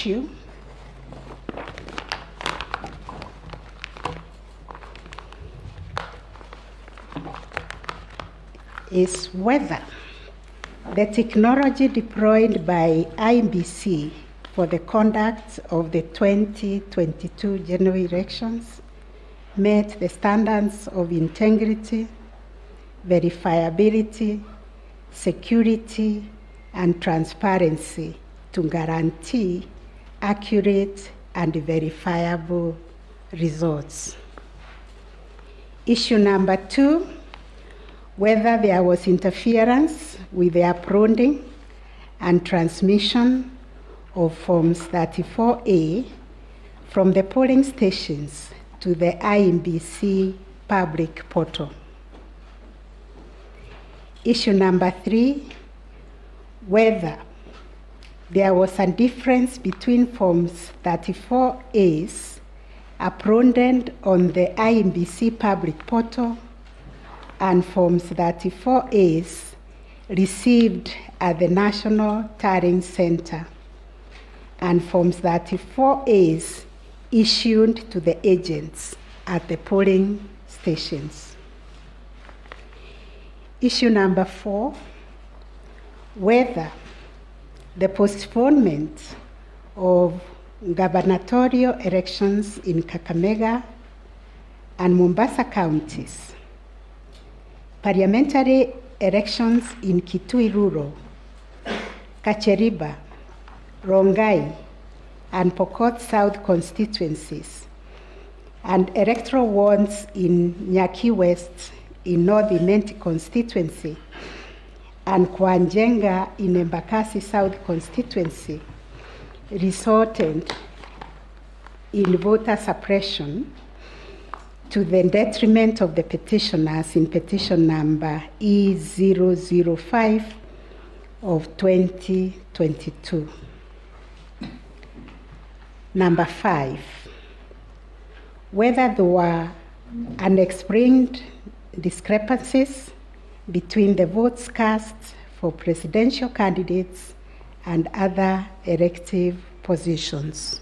issue is whether the technology deployed by IEBC for the conduct of the 2022 general elections met the standards of integrity, verifiability, security, and transparency to guarantee accurate and verifiable results. Issue number 2, whether there was interference with the uploading and transmission of Forms 34A from the polling stations to the IEBC public portal. Issue number 3, whether there was a difference between Forms 34As uploaded on the IEBC public portal and Forms 34As received at the National Tallying Center and Forms 34As issued to the agents at the polling stations. Issue number 4, whether the postponement of gubernatorial elections in Kakamega and Mombasa counties, parliamentary elections in Kitui Rural, Kacheriba, Rongai, and Pokot South constituencies, and electoral wards in Nyaki West in North Imenti constituency, and Kwanjenga in Embakasi South constituency resulted in voter suppression to the detriment of the petitioners in petition number E005 of 2022. Number 5, whether there were unexplained discrepancies between the votes cast for presidential candidates and other elective positions.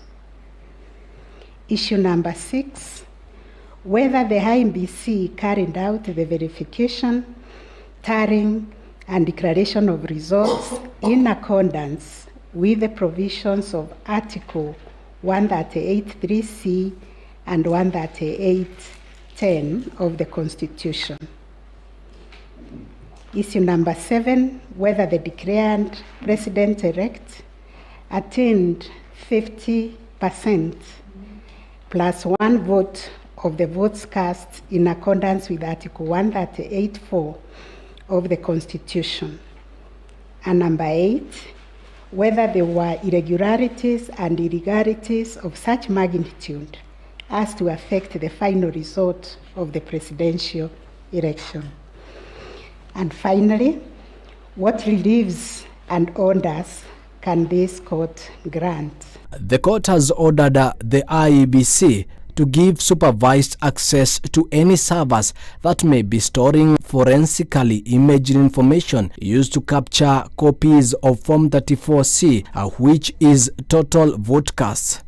Issue number 6, whether the IEBC carried out the verification, tallying, and declaration of results in accordance with the provisions of Article 138(3)(c) and 138(10) of the Constitution. Issue number 7, whether the declared president-elect attained 50% plus 1 vote of the votes cast in accordance with Article 138(4) of the Constitution. And number 8, whether there were irregularities and illegalities of such magnitude as to affect the final result of the presidential election. And finally, what reliefs and orders can this court grant? The court has ordered the IEBC to give supervised access to any servers that may be storing forensically imaged information used to capture copies of Form 34C, which is total vote casts.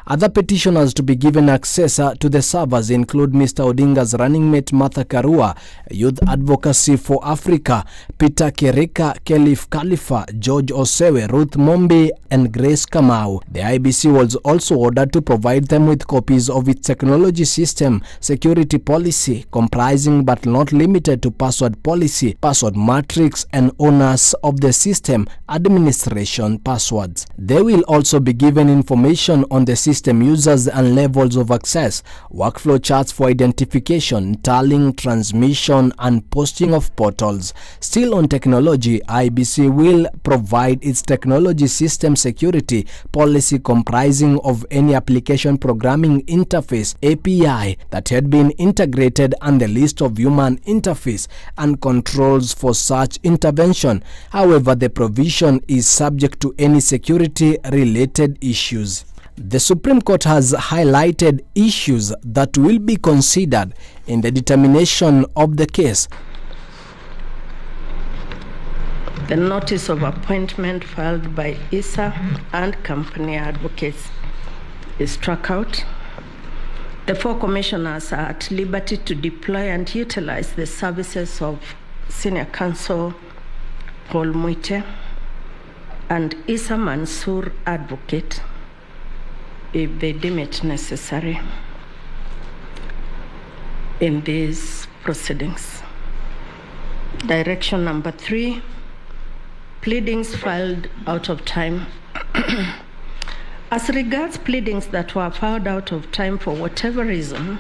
Other petitioners to be given access to the servers include Mr. Odinga's running mate Martha Karua, Youth Advocacy for Africa, Peter Kereka, Kelif Khalifa, George Osewe, Ruth Mombi, and Grace Kamau. The IEBC was also ordered to provide them with copies of its technology system security policy, comprising but not limited to password policy, password matrix, and owners of the system administration passwords. They will also be given information on the system users and levels of access, workflow charts for identification, tallying, transmission, and posting of portals. Still on technology, IEBC will provide its technology system security policy comprising of any application programming interface API that had been integrated and the list of human interface and controls for such intervention. However, the provision is subject to any security-related issues. The Supreme Court has highlighted issues that will be considered in the determination of the case. The notice of appointment filed by ISA and company advocates is struck out. The 4 commissioners are at liberty to deploy and utilize the services of Senior Counsel Paul Muite and Isa Mansour advocate if they deem it necessary in these proceedings. Direction number 3, pleadings filed out of time. As regards pleadings that were filed out of time for whatever reason,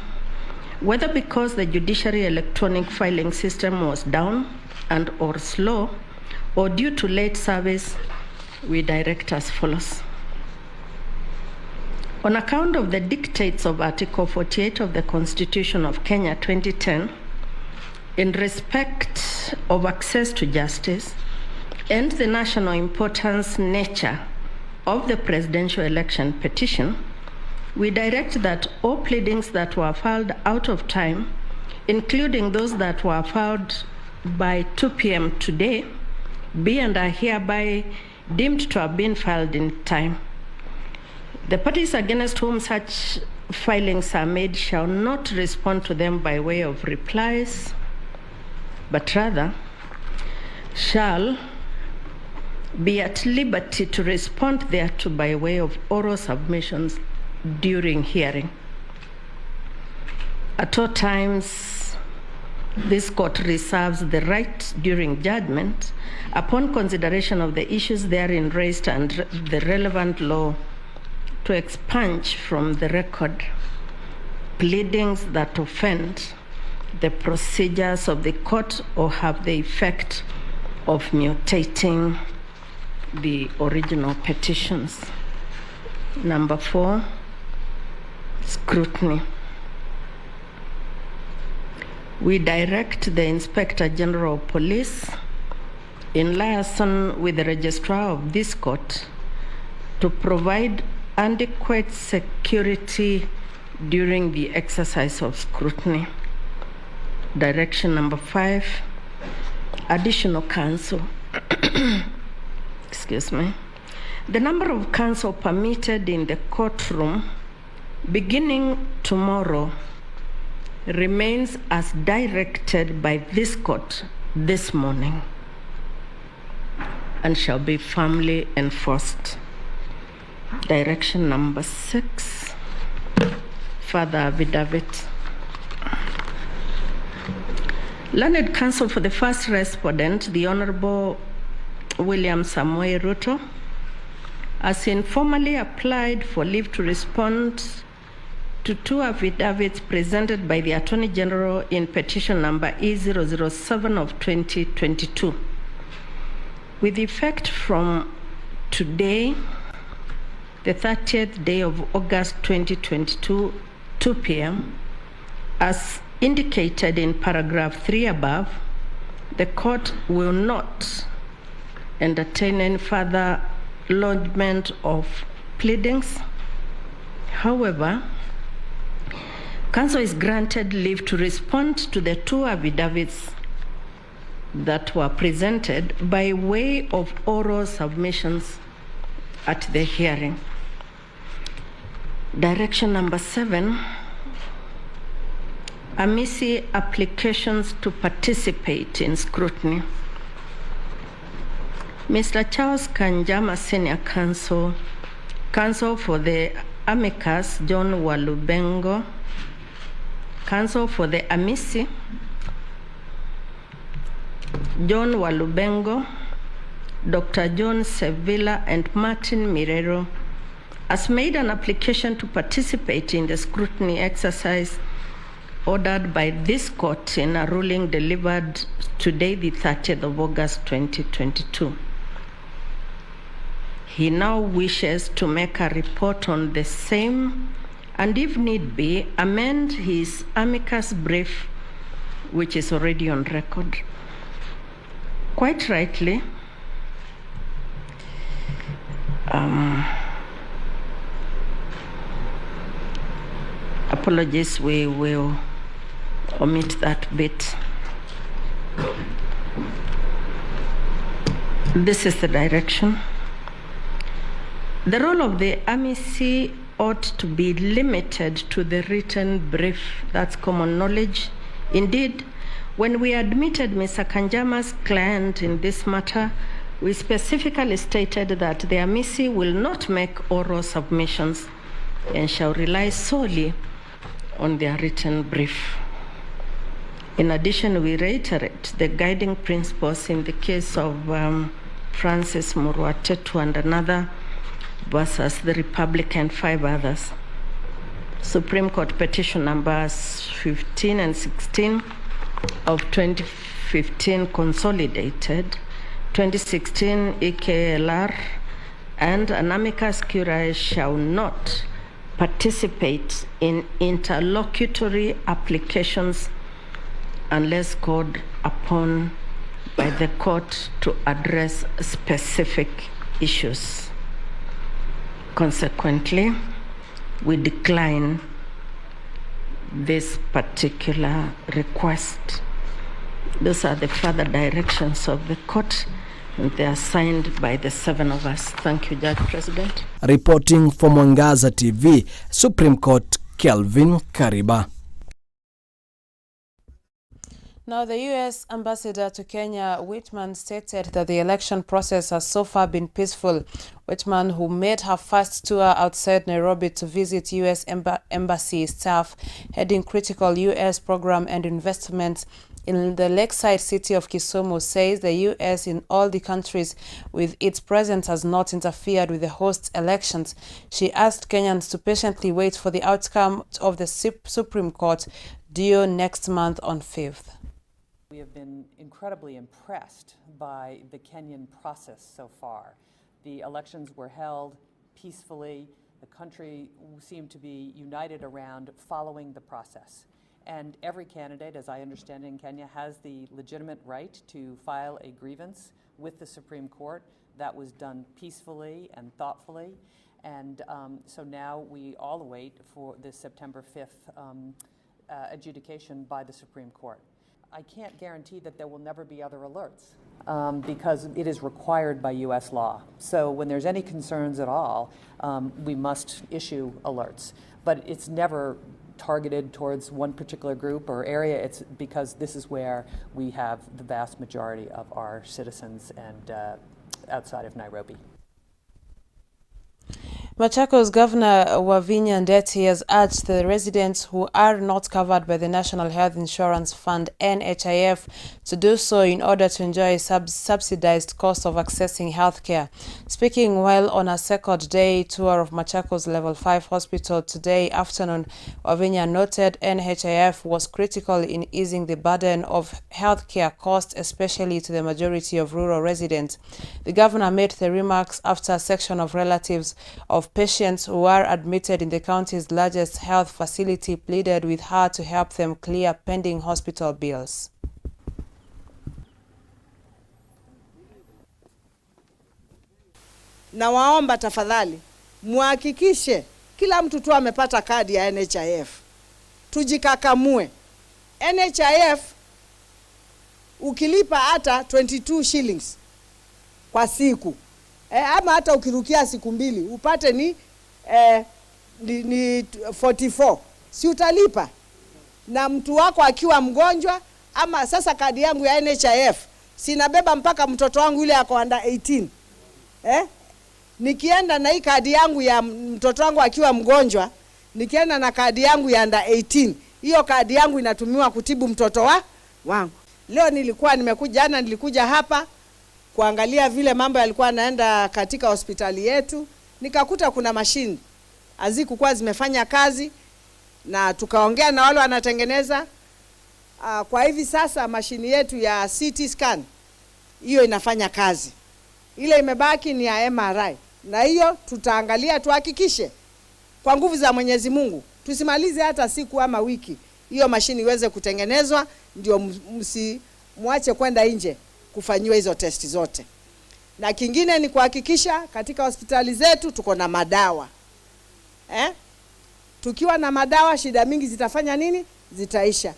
whether because the judiciary electronic filing system was down and or slow, or due to late service, we direct as follows. On account of the dictates of Article 48 of the Constitution of Kenya 2010, in respect of access to justice and the national importance nature of the presidential election petition, we direct that all pleadings that were filed out of time, including those that were filed by 2 p.m. today, be and are hereby deemed to have been filed in time. The parties against whom such filings are made shall not respond to them by way of replies, but rather shall be at liberty to respond thereto by way of oral submissions during hearing. At all times, this court reserves the right during judgment, upon consideration of the issues therein raised and the relevant law, to expunge from the record pleadings that offend the procedures of the court or have the effect of mutating the original petitions. Number 4, scrutiny. We direct the Inspector General of Police, in liaison with the Registrar of this court, to provide adequate security during the exercise of scrutiny. Direction number 5, additional counsel. Excuse me. The number of counsel permitted in the courtroom beginning tomorrow remains as directed by this court this morning and shall be firmly enforced. Direction number 6, further affidavit. Learned counsel for the first respondent, the Honorable William Samoei Ruto, has informally applied for leave to respond to 2 affidavits presented by the Attorney General in petition number E007 of 2022. With effect from today, the 30th day of August 2022, 2 p.m., as indicated in paragraph 3 above, the court will not entertain any further lodgement of pleadings. However, counsel is granted leave to respond to the 2 affidavits that were presented by way of oral submissions at the hearing. Direction number 7, amici applications to participate in scrutiny. Mr. Charles Kanjama, Senior Counsel, Counsel for the amicus John Walubengo, Counsel for the amici John Walubengo, Dr. John Sevilla and Martin Mirero, has made an application to participate in the scrutiny exercise ordered by this court in a ruling delivered today, the 30th of August 2022. He now wishes to make a report on the same and, if need be, amend his amicus brief, which is already on record. Quite rightly, apologies, we will omit that bit. This is the direction. The role of the MEC ought to be limited to the written brief. That's common knowledge. Indeed, when we admitted Mr. Kanjama's client in this matter, we specifically stated that the MEC will not make oral submissions and shall rely solely on their written brief. In addition, we reiterate the guiding principles in the case of Francis Murwatetu and another versus the Republic and 5 others. Supreme Court petition numbers 15 and 16 of 2015 consolidated, 2016 EKLR, and an amicus curiae shall not participate in interlocutory applications unless called upon by the court to address specific issues. Consequently, we decline this particular request. Those are the further directions of the court, and they are signed by the 7 of us. Thank you, Judge President. Reporting for Mwangaza TV, Supreme Court, Kelvin Kariba. Now, the U.S. ambassador to Kenya, Whitman, stated that the election process has so far been peaceful. Whitman, who made her first tour outside Nairobi to visit U.S. embassy staff heading critical U.S. program and investments in the lakeside city of Kisumu, says the U.S. in all the countries with its presence has not interfered with the host elections. She asked Kenyans to patiently wait for the outcome of the Supreme Court due next month on 5th. We have been incredibly impressed by the Kenyan process so far. The elections were held peacefully. The country seemed to be united around following the process. And every candidate, as I understand in Kenya, has the legitimate right to file a grievance with the Supreme Court. That was done peacefully and thoughtfully. And so now we all await for this September 5th adjudication by the Supreme Court. I can't guarantee that there will never be other alerts because it is required by U.S. law. So when there's any concerns at all, we must issue alerts. But it's never targeted towards one particular group or area. It's because this is where we have the vast majority of our citizens and outside of Nairobi. Machakos Governor Wavinya Ndeti has urged the residents who are not covered by the National Health Insurance Fund (NHIF) to do so in order to enjoy a subsidized cost of accessing healthcare. Speaking while on a second day tour of Machakos Level 5 Hospital today afternoon, Wavinya noted NHIF was critical in easing the burden of healthcare costs, especially to the majority of rural residents. The governor made the remarks after a section of relatives of patients who are admitted in the county's largest health facility pleaded with her to help them clear pending hospital bills. Na waomba tafadhali muhakikishe kila mtu tu amepata kadi ya NHIF. Tujikakamue. NHIF ukilipa hata 22 shillings kwa siku. Ama hata ukirukia siku mbili upate ni 44, si utalipa? Na mtu wako akiwa mgonjwa, ama sasa kadi yangu ya NHIF sinabeba mpaka mtoto wangu yule ako under 18. Nikienda na hii kadi yangu ya mtoto wangu akiwa mgonjwa, nikienda na kadi yangu ya under 18, hiyo kadi yangu inatumiwa kutibu mtoto wangu. Leo nilikuja hapa kuangalia vile mambo yalikuwa yanaenda katika hospitali yetu, nikakuta kuna mashini hazikuwa zimefanya kazi, na tukaongea na wale wanatengeneza. Kwa hivi sasa mashini yetu ya CT scan hiyo inafanya kazi. Ile imebaki ni ya MRI, na hiyo tutaangalia tuhakikishe kwa nguvu za Mwenyezi Mungu tusimalize hata siku ama wiki hiyo mashini iweze kutengenezwa, ndio msimuache kwenda nje kufanyiwa hizo testi zote. Na kingine ni kuhakikisha katika hospitali zetu tuko na madawa. Tukiwa na madawa shida mingi zitafanya nini? Zitaisha.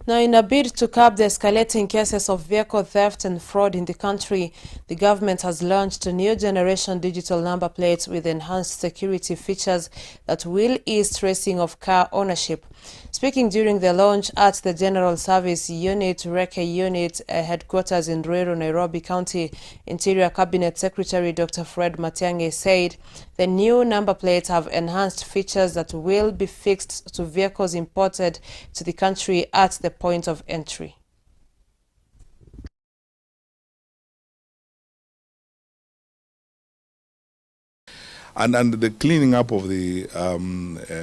Now, in a bid to curb the escalating cases of vehicle theft and fraud in the country, the government has launched a new generation digital number plates with enhanced security features that will ease tracing of car ownership. Speaking during the launch at the General Service Unit, Reke Unit, headquarters in Ruiru, Nairobi County, Interior Cabinet Secretary Dr. Fred Matiang'i said the new number plates have enhanced features that will be fixed to vehicles imported to the country at the point of entry. And the cleaning up of the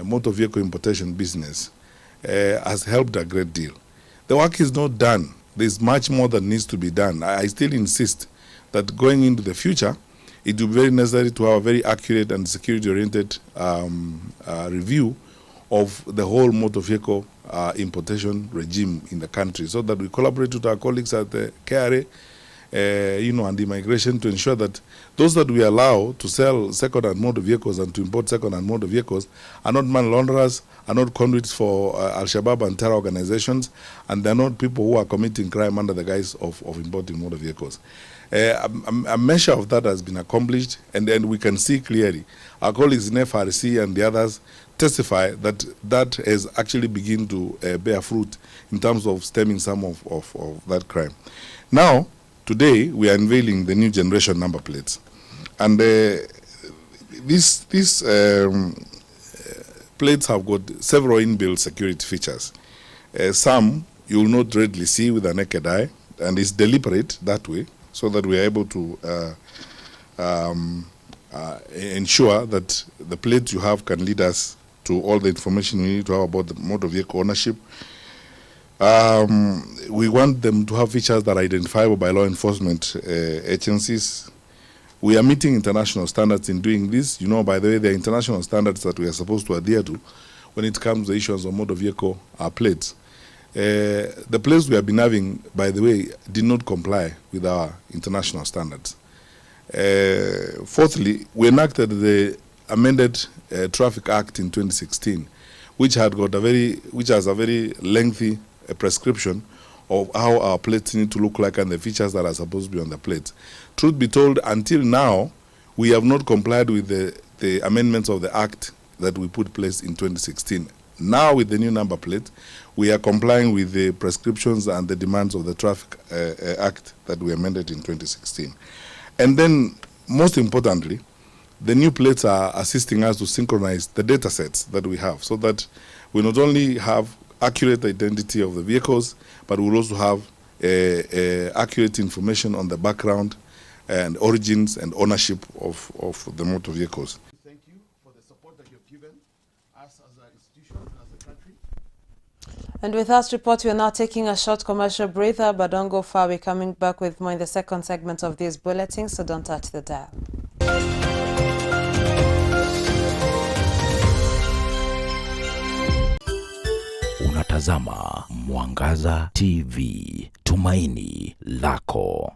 motor vehicle importation business has helped a great deal. The work is not done. There's much more that needs to be done. I still insist that going into the future, it will be very necessary to have a very accurate and security-oriented review of the whole motor vehicle importation regime in the country, so that we collaborate with our colleagues at the KRA, and immigration, to ensure that those that we allow to sell second-hand motor vehicles and to import second-hand motor vehicles are not money launderers, are not conduits for Al-Shabaab and terror organizations, and they're not people who are committing crime under the guise of importing motor vehicles. A measure of that has been accomplished, and then we can see clearly. Our colleagues in FRC and the others testify that that has actually begun to bear fruit in terms of stemming some of that crime. Now, today, we are unveiling the new generation number plates. And these plates have got several inbuilt security features. Some you will not readily see with a naked eye, and it's deliberate that way, so that we are able to ensure that the plates you have can lead us to all the information we need to have about the motor vehicle ownership. We want them to have features that are identifiable by law enforcement agencies. We are meeting international standards in doing this. You know, by the way, there are international standards that we are supposed to adhere to when it comes to the issues of motor vehicle plates. The plates we have been having, by the way, did not comply with our international standards. Fourthly, we enacted the amended Traffic Act in 2016, which has a very lengthy prescription of how our plates need to look like and the features that are supposed to be on the plates. Truth be told, until now, we have not complied with the amendments of the Act that we put in place in 2016. Now, with the new number plate, we are complying with the prescriptions and the demands of the Traffic Act that we amended in 2016. And then, most importantly, the new plates are assisting us to synchronize the data sets that we have, so that we not only have accurate identity of the vehicles, but we'll also have accurate information on the background and origins and ownership of the motor vehicles. Thank you for the support that you've given us as an institution, as a country. And with that report, we are now taking a short commercial breather, but don't go far. We're coming back with more in the second segment of this bulletin, so don't touch the dial. Unatazama Mwangaza TV, tumaini lako.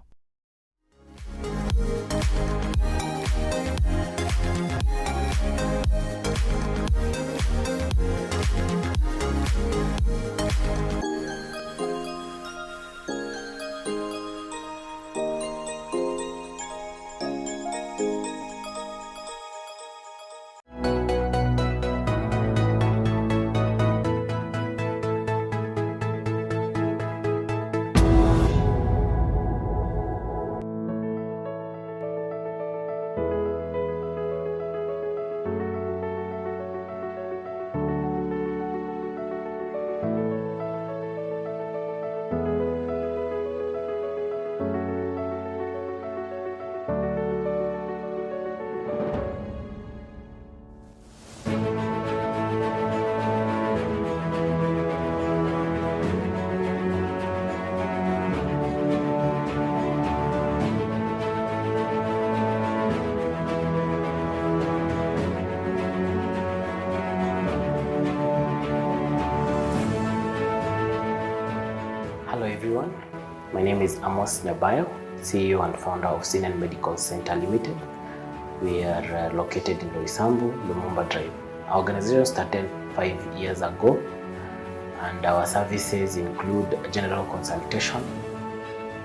Hello everyone, my name is Amos Nabayo, CEO and founder of Sinan Medical Center Limited. We are located in Loisambu, Lumumba Drive. Our organization started 5 years ago, And our services include general consultation.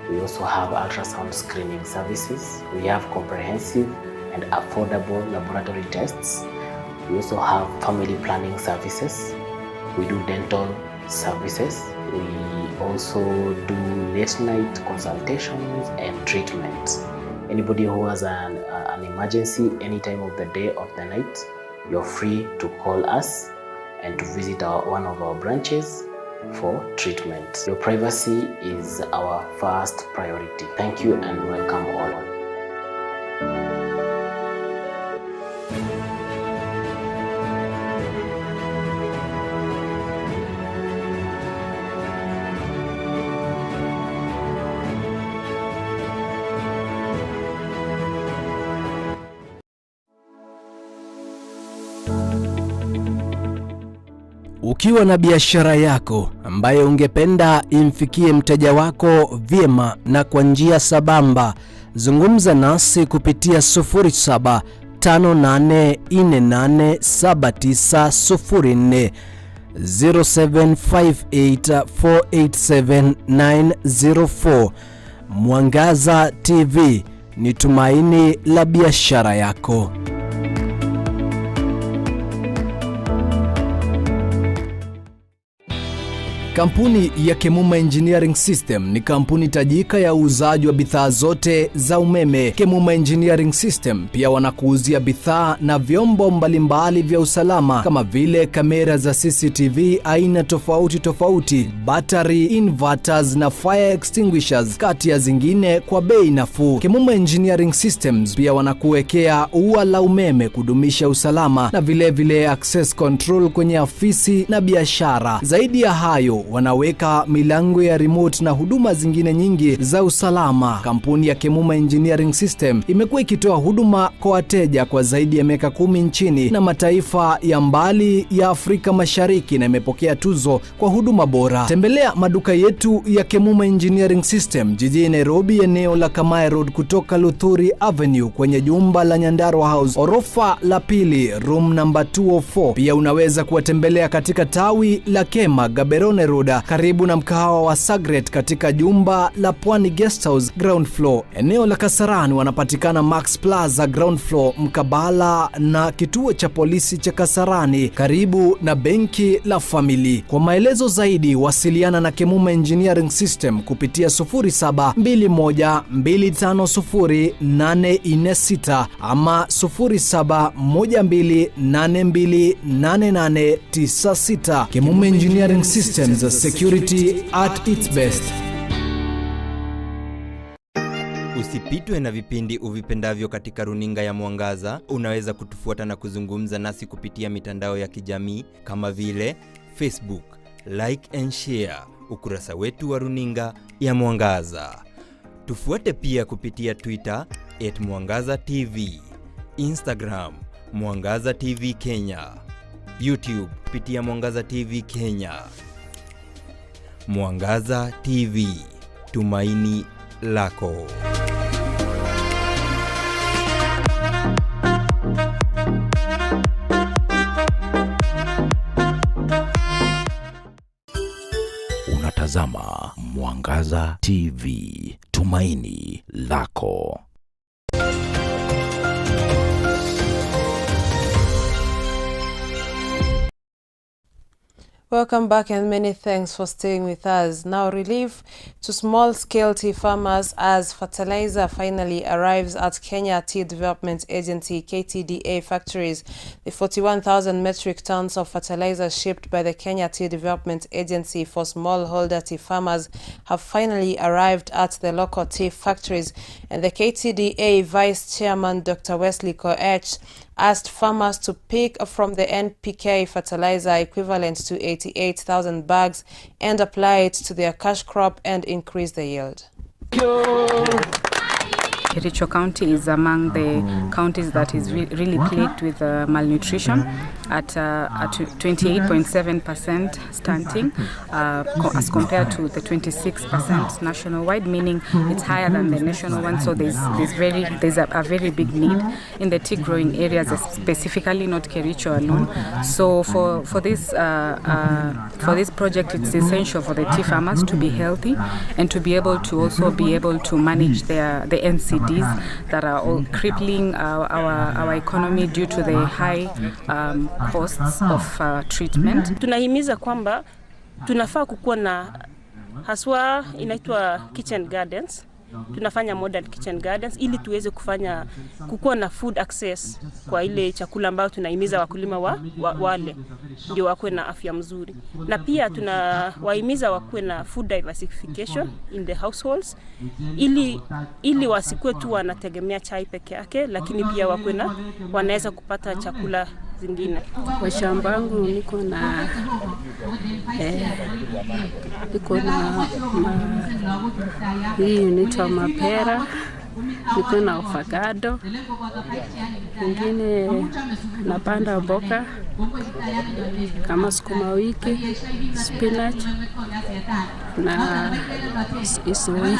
We also have ultrasound screening services. We have comprehensive and affordable laboratory tests. We also have family planning services. We do dental services. We also do late night consultations and treatments. Anybody who has an emergency any time of the day or the night, you're free to call us and to visit one of our branches for treatment. Your privacy is our first priority. Thank you and welcome all. Ukiwa na biashara yako ambayo ungependa imfikie mteja wako vyema na kwa njia sabamba, zungumza nasi kupitia 0758487904 0758487904. Mwangaza TV ni tumaini la biashara yako. Kampuni ya Kemuma Engineering System ni kampuni tajika ya uuzaji wa bidhaa zote za umeme. Kemuma Engineering System pia wanakuuzia bidhaa na vyombo mbalimbali vya usalama kama vile kamera za CCTV aina tofauti tofauti, battery, inverters na fire extinguishers kati ya zingine kwa bei nafuu. Kemuma Engineering Systems pia wanakuwekea ua la umeme kudumisha usalama na vile access control kwenye afisi na biashara. Zaidi ya hayo, wanaweka milango ya remote na huduma zingine nyingi za usalama. Kampuni ya Kemuma Engineering System imekuwa ikitoa huduma kwa wateja kwa zaidi ya miaka 10 nchini na mataifa ya mbali ya Afrika Mashariki na imepokea tuzo kwa huduma bora. Tembelea maduka yetu ya Kemuma Engineering System jijini Nairobi, eneo la Kamae Road kutoka Luthuri Avenue kwenye jumba la Nyandarua House, orofa la pili, room number 204. Pia unaweza kuwatembelea katika tawi la Kema Gaberone Road karibu na mkahawa wa Sagret katika jumba la Pwani Guest House ground floor. Eneo la Kasarani wanapatikana Max Plaza ground floor mkabala na kituo cha polisi cha Kasarani karibu na benki la Family. Kwa maelezo zaidi wasiliana na Kemuma Engineering System kupitia 0721250846 ama 0712828896. Kemuma Engineering Systems, security at its best. Usipitwe na vipindi uvipendavyo katika runinga ya Mwangaza. Unaweza kutufuata na kuzungumza nasi kupitia mitandao ya kijamii kama vile Facebook, like and share ukurasa wetu wa runinga ya Mwangaza. Tufuate pia kupitia Twitter @MwangazaTV, Instagram Mwangaza TV Kenya, YouTube kupitia Mwangaza TV Kenya. Mwangaza TV, tumaini lako. Unatazama Mwangaza TV, tumaini lako. Welcome back and many thanks for staying with us. Now, relief to small-scale tea farmers as fertilizer finally arrives at Kenya Tea Development Agency (KTDA) factories. The 41,000 metric tons of fertilizer shipped by the Kenya Tea Development Agency for smallholder tea farmers have finally arrived at the local tea factories, and the KTDA Vice Chairman Dr. Wesley Koech asked farmers to pick from the NPK fertilizer equivalent to 88,000 bags and apply it to their cash crop and increase the yield. Kericho County is among the counties that is really plagued with malnutrition at 28.7% stunting as compared to the 26% nationwide, meaning it's higher than the national one. So there's a very big need in the tea growing areas, specifically not Kericho alone. So for this project, it's essential for the tea farmers to be healthy and to be able to also manage the NCDs that are all crippling our economy due to the high costs of treatment. Tunahimiza kwamba tunafaa kukuwa na haswa inaitwa kitchen gardens. Tunafanya modern kitchen gardens ili tuweze kukuwa na food access kwa ile chakula ambayo tunahimiza wakulima wale ndio wakuwe na afya mzuri. Na pia tunawahimiza wakuwe na food diversification in the households ili wasikuwe tu wanategemea chai peke yake, lakini pia wakuwe wanaweza kupata chakula zingine. Kwa shamba yangu niko na hii inaitwa mapera, niko na avocado, ingine napanda mboga kama sukuma wiki, spinach na isoi.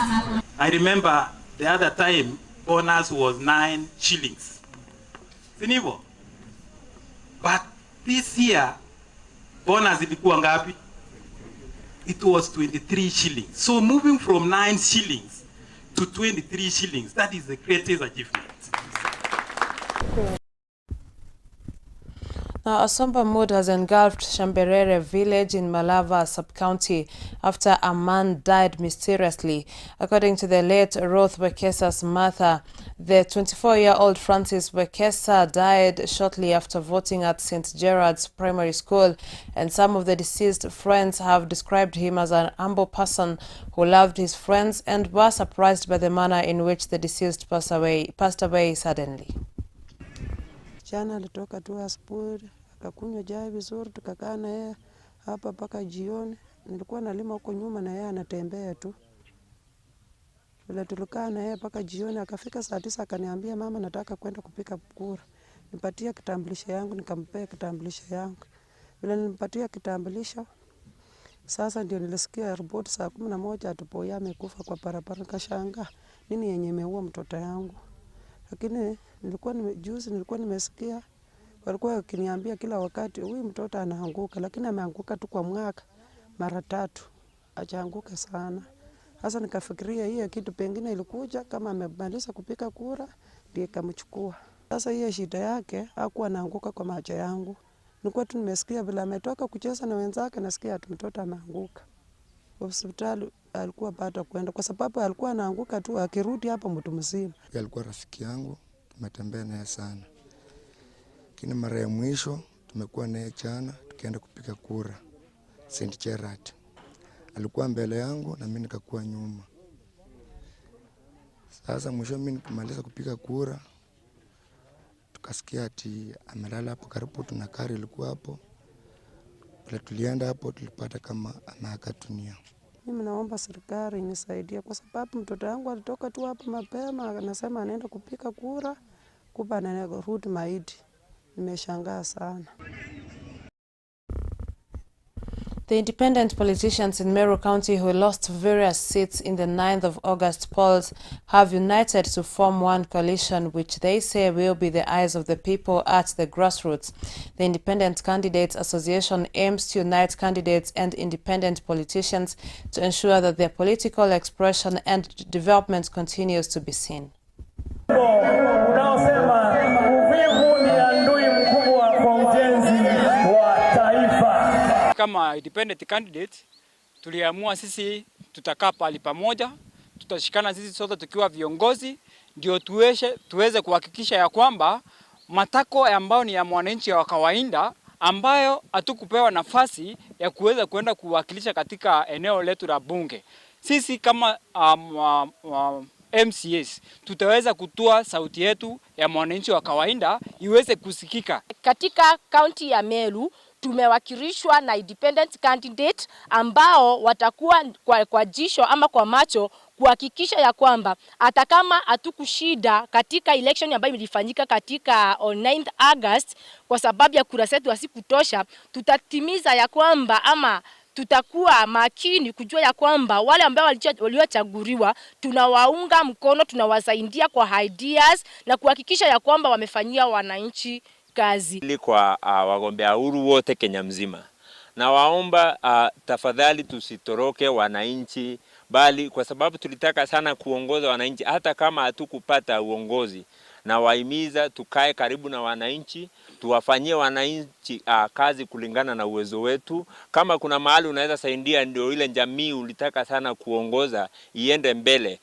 I remember the other time bonus was 9 shillings. Sinivo? But this year bonus ilikuwa ngapi? It was 23 shillings. So moving from 9 shillings to 23 shillings, that is the greatest achievement. Now, a somber mood has engulfed Shamberere village in Malava sub-county after a man died mysteriously. According to the late Ruth Wekesa's mother, the 24-year-old Francis Wekesa died shortly after voting at St. Gerard's Primary School, and some of the deceased friends have described him as an humble person who loved his friends and were surprised by the manner in which the deceased passed away suddenly. Jana alitoka tu asubuhi akakunywa chai vizuri, tukakaa na yeye hapa mpaka jioni. Nilikuwa nalima huko nyuma na yeye anatembea tu. Vile tulikaa na yeye mpaka jioni, akafika saa 9 akaniambia, mama, nataka kwenda kupiga kura. Nipatie kitambulisho yangu, nikampea kitambulisho yangu. Vile nilimpatia kitambulisho, sasa ndio nilisikia report saa 11 atupo yeye amekufa kwa barabara. Nikashangaa nini yenye imeua mtoto yangu. Lakini nilikuwa nimesikia walikuwa wakiniambia kila wakati huyu mtoto anaanguka, lakini ameanguka tu kwa mwaka mara 3. Achaanguka sana. Sasa nikafikiria hiyo kitu pengine ilikuja kama amemaliza kupiga kura ndiye kamchukua. Sasa hiyo shida yake hakuwa anaanguka kwa macho yangu. Nilikuwa tu nimesikia vile ametoka kucheza na wenzake, nasikia ati mtoto ameanguka. Hospitali alikuwa bado kwenda kwa sababu alikuwa anaanguka tu, akirudi hapa mtu mzima. Alikuwa rafiki yangu, tumetembea naye sana. Lakini mara ya mwisho tumekuwa naye jana tukienda kupiga kura St. Gerard. Alikuwa mbele yangu na mimi nikakuwa nyuma. Sasa mwisho mimi nikimaliza kupiga kura tukasikia ati amelala hapo karibu tuna gari ilikuwa hapo. Bila tulienda hapo tulipata kama ameaga dunia. Mimi naomba serikali inisaidie kwa sababu mtoto wangu alitoka tu hapa mapema anasema anaenda kupiga kura, kumbe anarudi maiti. Nimeshangaa sana. The independent politicians in Meru County who lost various seats in the 9th of August polls have united to form one coalition which they say will be the eyes of the people at the grassroots. The Independent Candidates Association aims to unite candidates and independent politicians to ensure that their political expression and development continues to be seen. Kama independent candidate tuliamua sisi tutakaa pali pamoja, tutashikana sisi sote tukiwa viongozi ndio tuweze kuhakikisha ya kwamba matako ambayo ni ya mwananchi wa kawaida ambayo hatukupewa nafasi ya kuweza kwenda kuwakilisha katika eneo letu la bunge. Sisi kama MCAs tutaweza kutoa sauti yetu ya mwananchi wa kawaida iweze kusikika. Katika kaunti ya Meru tumewakilishwa na independent candidate ambao watakuwa kwa jisho ama kwa macho kuhakikisha ya kwamba hata kama hatukushida katika election ambayo ilifanyika katika on 9th August kwa sababu ya kura zetu hasikutosha, tutatimiza ya kwamba ama tutakuwa makini kujua ya kwamba wale ambao waliochaguliwa tunawaunga mkono, tunawasaidia kwa ideas na kuhakikisha ya kwamba wamefanyia wananchi kazi. Ili kwa wagombea huru wote Kenya mzima, na waomba tafadhali tusitoroke wananchi, bali kwa sababu tulitaka sana kuongoza wananchi hata kama hatukupata uongozi, na wahimiza tukae karibu na wananchi, tuwafanyie wananchi kazi kulingana na uwezo wetu. Kama kuna mahali unaweza saidia, ndio ile jamii ulitaka sana kuongoza iende mbele,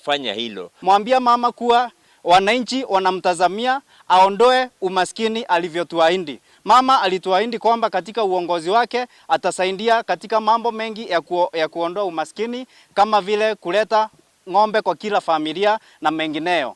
fanya hilo. Mwambia mama kuwa wananchi wanamtazamia aondoe umaskini alivyotuahidi. Mama alituahidi kwamba katika uongozi wake atasaidia katika mambo mengi ya kuondoa umaskini, kama vile kuleta ng'ombe kwa kila familia na mengineyo.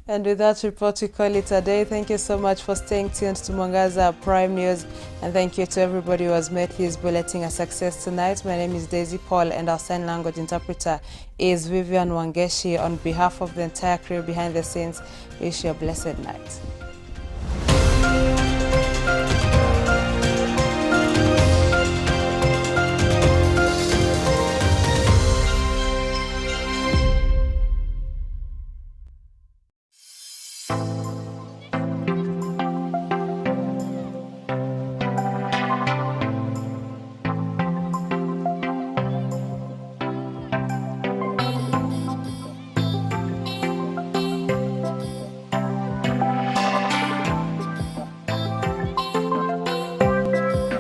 And with that report, we call it a day. Thank you so much for staying tuned to Mwangaza Prime News. And thank you to everybody who has made this bulletin a success tonight. My name is Daisy Paul, and our sign language interpreter is Vivian Wangeshi. On behalf of the entire crew behind the scenes, wish you a blessed night.